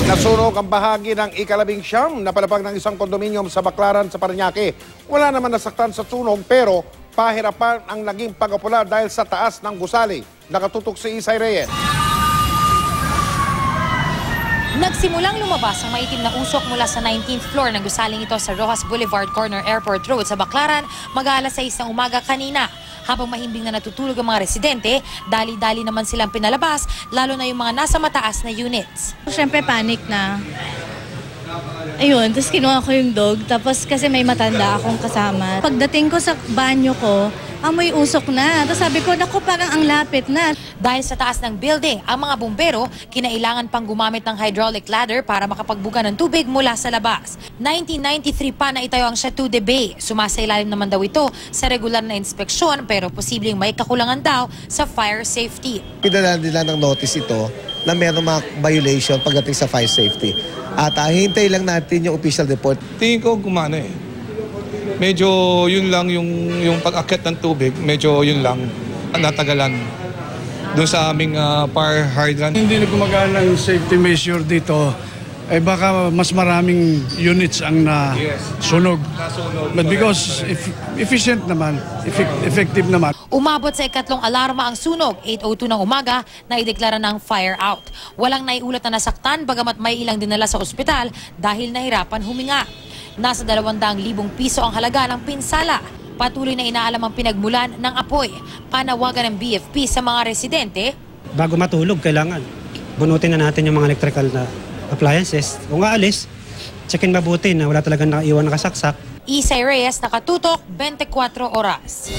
Nasunog ang bahagi ng ika-19 na palapag ng isang kondominium sa Baclaran sa Parañaque. Wala naman nasaktan sa sunog pero pahirapan ang naging pag-apula dahil sa taas ng gusali. Nakatutok si Isay Reyes. Nagsimulang lumabas ang maitim na usok mula sa 19th floor ng gusaling ito sa Rojas Boulevard Corner Airport Road sa Baclaran mag-alas 6 ng umaga kanina. Habang mahimbing na natutulog ang mga residente, dali-dali naman silang pinalabas, lalo na yung mga nasa mataas na units. Siyempre panic na. Ayun, tapos kinuha ko yung dog, tapos kasi may matanda akong kasama. Pagdating ko sa banyo ko, amoy usok na. Tapos sabi ko, naku, parang ang lapit na. Dahil sa taas ng building, ang mga bumbero kinailangan pang gumamit ng hydraulic ladder para makapagbuga ng tubig mula sa labas. 1993 pa na itayo ang Chateau de Bay. Sumasailalim naman daw ito sa regular na inspeksyon pero posibleng may kakulangan daw sa fire safety. Pinadala nila ng notice ito na mayroong mga violation pagdating sa fire safety. At hintay lang natin yung official report. Tingin ko gumana eh. Medyo yun lang yung pag-akit ng tubig, medyo yun lang natagalan doon sa aming fire hydrant. Hindi na gumagana ng safety measure dito, eh baka mas maraming units ang nasunog. But because efficient naman, effective naman. Umabot sa ikatlong alarma ang sunog, 8:02 ng umaga, na ideklara ng fire out. Walang naiulat na nasaktan bagamat may ilang dinala sa ospital dahil nahirapan huminga. Nasa 200,000 piso ang halaga ng pinsala. Patuloy na inaalam ang pinagmulan ng apoy. Panawagan ng BFP sa mga residente. Bago matulog, kailangan bunutin na natin yung mga electrical na appliances. Kung aalis, checkin mabuti na wala talagang naiwan nakasaksak. Isay Reyes, nakatutok, 24 oras.